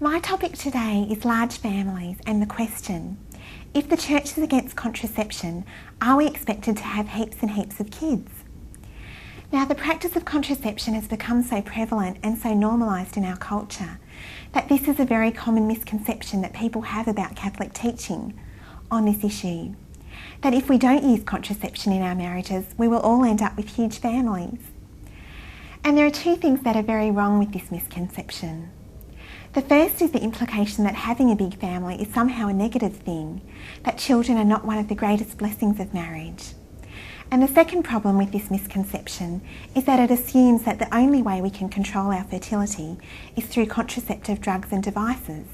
My topic today is large families and the question, if the church is against contraception, are we expected to have heaps and heaps of kids? Now, the practice of contraception has become so prevalent and so normalised in our culture that this is a very common misconception that people have about Catholic teaching on this issue. That if we don't use contraception in our marriages, we will all end up with huge families. And there are two things that are very wrong with this misconception. The first is the implication that having a big family is somehow a negative thing, that children are not one of the greatest blessings of marriage. And the second problem with this misconception is that it assumes that the only way we can control our fertility is through contraceptive drugs and devices.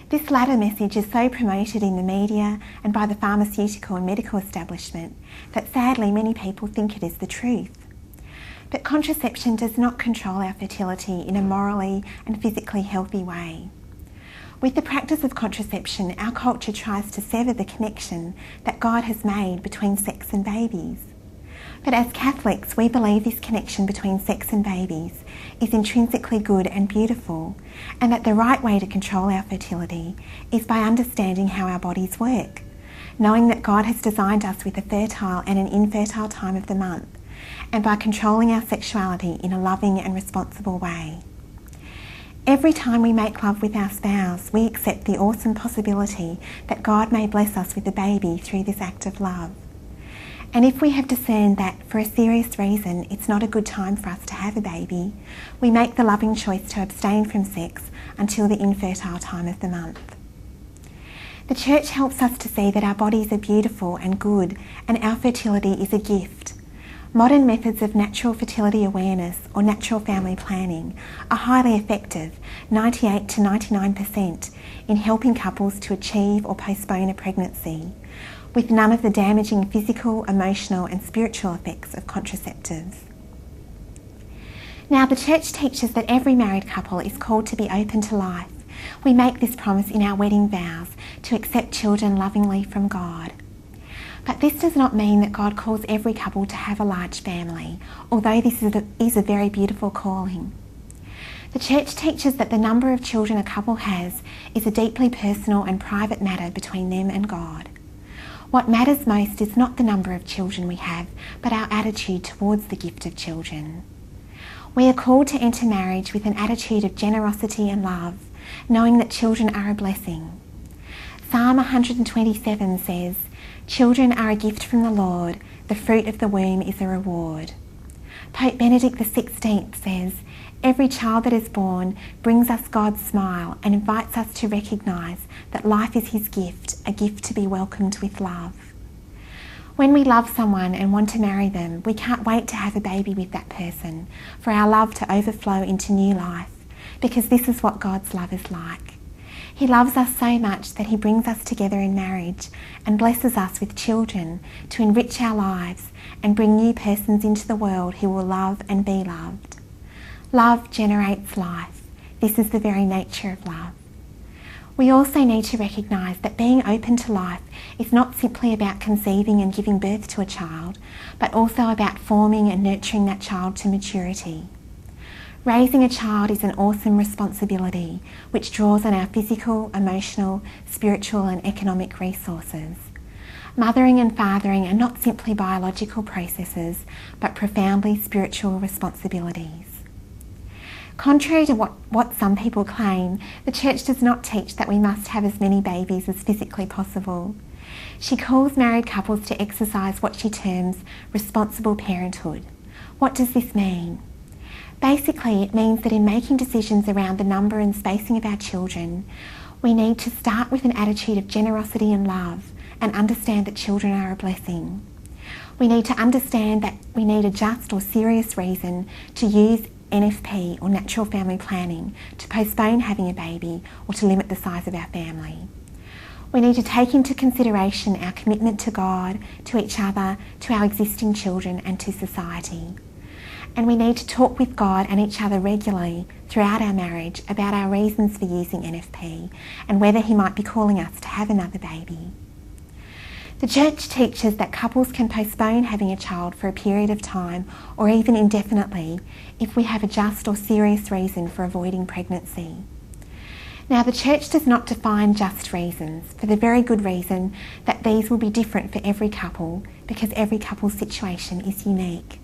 This latter message is so promoted in the media and by the pharmaceutical and medical establishment that sadly many people think it is the truth. But contraception does not control our fertility in a morally and physically healthy way. With the practice of contraception, our culture tries to sever the connection that God has made between sex and babies. But as Catholics, we believe this connection between sex and babies is intrinsically good and beautiful, and that the right way to control our fertility is by understanding how our bodies work, knowing that God has designed us with a fertile and an infertile time of the month, and by controlling our sexuality in a loving and responsible way. Every time we make love with our spouse, we accept the awesome possibility that God may bless us with a baby through this act of love. And if we have discerned that, for a serious reason, it's not a good time for us to have a baby, we make the loving choice to abstain from sex until the infertile time of the month. The Church helps us to see that our bodies are beautiful and good, and our fertility is a gift. Modern methods of natural fertility awareness or natural family planning are highly effective, 98 to 99%, in helping couples to achieve or postpone a pregnancy, with none of the damaging physical, emotional and spiritual effects of contraceptives. Now, the Church teaches that every married couple is called to be open to life. We make this promise in our wedding vows to accept children lovingly from God. But this does not mean that God calls every couple to have a large family, although this is a very beautiful calling. The Church teaches that the number of children a couple has is a deeply personal and private matter between them and God. What matters most is not the number of children we have, but our attitude towards the gift of children. We are called to enter marriage with an attitude of generosity and love, knowing that children are a blessing. Psalm 127 says, "Children are a gift from the Lord, the fruit of the womb is a reward." Pope Benedict XVI says, "Every child that is born brings us God's smile and invites us to recognise that life is his gift, a gift to be welcomed with love." When we love someone and want to marry them, we can't wait to have a baby with that person, for our love to overflow into new life, because this is what God's love is like. He loves us so much that he brings us together in marriage and blesses us with children to enrich our lives and bring new persons into the world who will love and be loved. Love generates life. This is the very nature of love. We also need to recognise that being open to life is not simply about conceiving and giving birth to a child, but also about forming and nurturing that child to maturity. Raising a child is an awesome responsibility which draws on our physical, emotional, spiritual and economic resources. Mothering and fathering are not simply biological processes, but profoundly spiritual responsibilities. Contrary to what some people claim, the Church does not teach that we must have as many babies as physically possible. She calls married couples to exercise what she terms responsible parenthood. What does this mean? Basically, it means that in making decisions around the number and spacing of our children, we need to start with an attitude of generosity and love and understand that children are a blessing. We need to understand that we need a just or serious reason to use NFP or natural family planning to postpone having a baby or to limit the size of our family. We need to take into consideration our commitment to God, to each other, to our existing children and to society. And we need to talk with God and each other regularly throughout our marriage about our reasons for using NFP and whether he might be calling us to have another baby. The Church teaches that couples can postpone having a child for a period of time or even indefinitely if we have a just or serious reason for avoiding pregnancy. Now, the Church does not define just reasons, for the very good reason that these will be different for every couple, because every couple's situation is unique.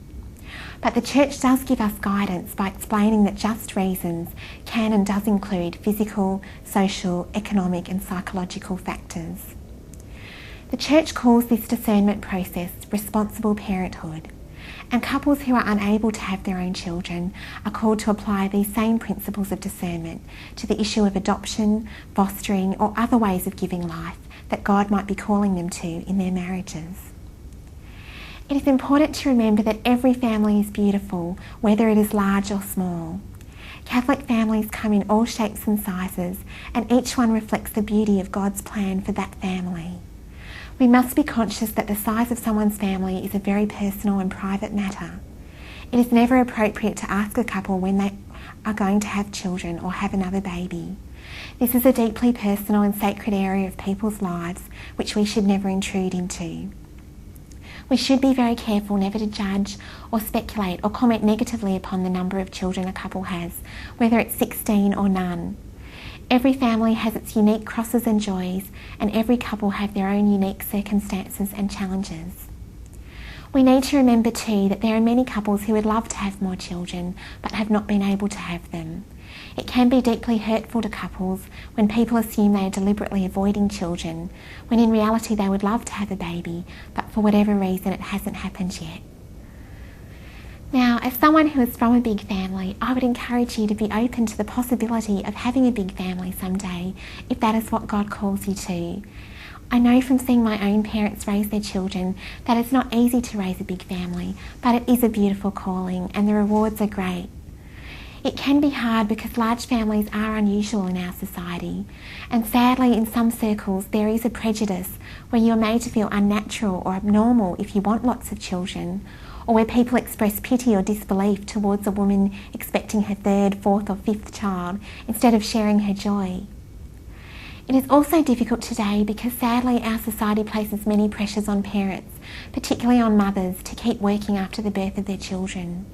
But the Church does give us guidance by explaining that just reasons can and does include physical, social, economic and psychological factors. The Church calls this discernment process responsible parenthood, and couples who are unable to have their own children are called to apply these same principles of discernment to the issue of adoption, fostering or other ways of giving life that God might be calling them to in their marriages. It is important to remember that every family is beautiful, whether it is large or small. Catholic families come in all shapes and sizes, and each one reflects the beauty of God's plan for that family. We must be conscious that the size of someone's family is a very personal and private matter. It is never appropriate to ask a couple when they are going to have children or have another baby. This is a deeply personal and sacred area of people's lives which we should never intrude into. We should be very careful never to judge or speculate or comment negatively upon the number of children a couple has, whether it's 16 or none. Every family has its unique crosses and joys, and every couple have their own unique circumstances and challenges. We need to remember too that there are many couples who would love to have more children but have not been able to have them. It can be deeply hurtful to couples when people assume they are deliberately avoiding children, when in reality they would love to have a baby, but for whatever reason it hasn't happened yet. Now, as someone who is from a big family, I would encourage you to be open to the possibility of having a big family someday, if that is what God calls you to. I know from seeing my own parents raise their children that it's not easy to raise a big family, but it is a beautiful calling and the rewards are great. It can be hard because large families are unusual in our society, and sadly in some circles there is a prejudice where you are made to feel unnatural or abnormal if you want lots of children, or where people express pity or disbelief towards a woman expecting her third, fourth or fifth child instead of sharing her joy. It is also difficult today because sadly our society places many pressures on parents, particularly on mothers, to keep working after the birth of their children.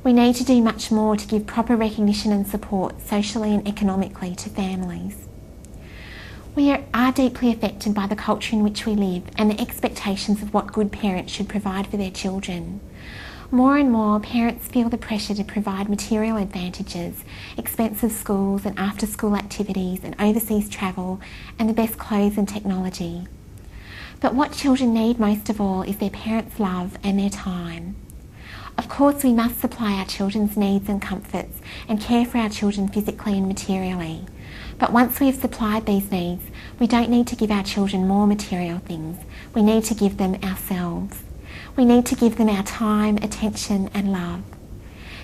We need to do much more to give proper recognition and support socially and economically to families. We are deeply affected by the culture in which we live and the expectations of what good parents should provide for their children. More and more, parents feel the pressure to provide material advantages, expensive schools and after-school activities and overseas travel and the best clothes and technology. But what children need most of all is their parents' love and their time. Of course, we must supply our children's needs and comforts and care for our children physically and materially. But once we have supplied these needs, we don't need to give our children more material things. We need to give them ourselves. We need to give them our time, attention and love.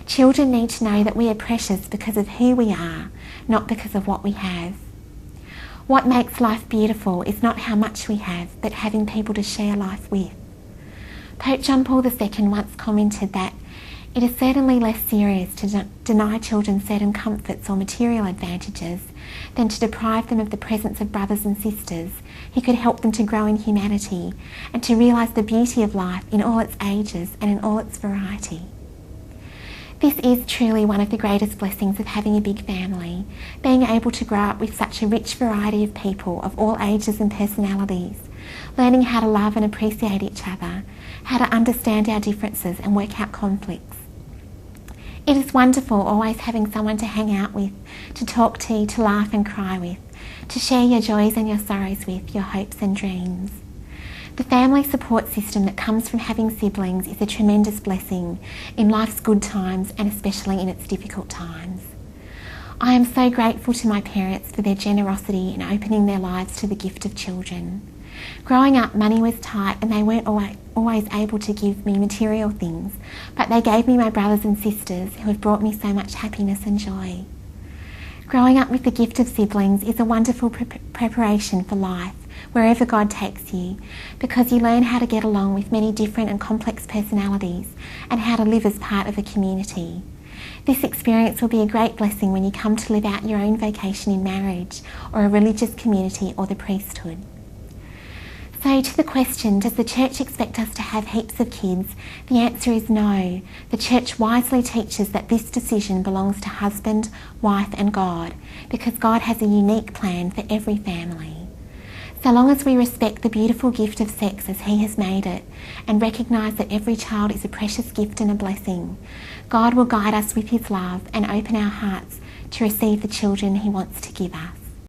Children need to know that we are precious because of who we are, not because of what we have. What makes life beautiful is not how much we have, but having people to share life with. Pope John Paul II once commented that it is certainly less serious to deny children certain comforts or material advantages than to deprive them of the presence of brothers and sisters who could help them to grow in humanity and to realise the beauty of life in all its ages and in all its variety. This is truly one of the greatest blessings of having a big family, being able to grow up with such a rich variety of people of all ages and personalities, learning how to love and appreciate each other, how to understand our differences and work out conflicts. It is wonderful always having someone to hang out with, to talk to laugh and cry with, to share your joys and your sorrows with, your hopes and dreams. The family support system that comes from having siblings is a tremendous blessing in life's good times and especially in its difficult times. I am so grateful to my parents for their generosity in opening their lives to the gift of children. Growing up, money was tight and they weren't always able to give me material things, but they gave me my brothers and sisters who have brought me so much happiness and joy. Growing up with the gift of siblings is a wonderful preparation for life, wherever God takes you, because you learn how to get along with many different and complex personalities and how to live as part of a community. This experience will be a great blessing when you come to live out your own vocation in marriage or a religious community or the priesthood. So to the question, does the church expect us to have heaps of kids? The answer is no. The church wisely teaches that this decision belongs to husband, wife and God, because God has a unique plan for every family. So long as we respect the beautiful gift of sex as He has made it and recognise that every child is a precious gift and a blessing, God will guide us with His love and open our hearts to receive the children He wants to give us.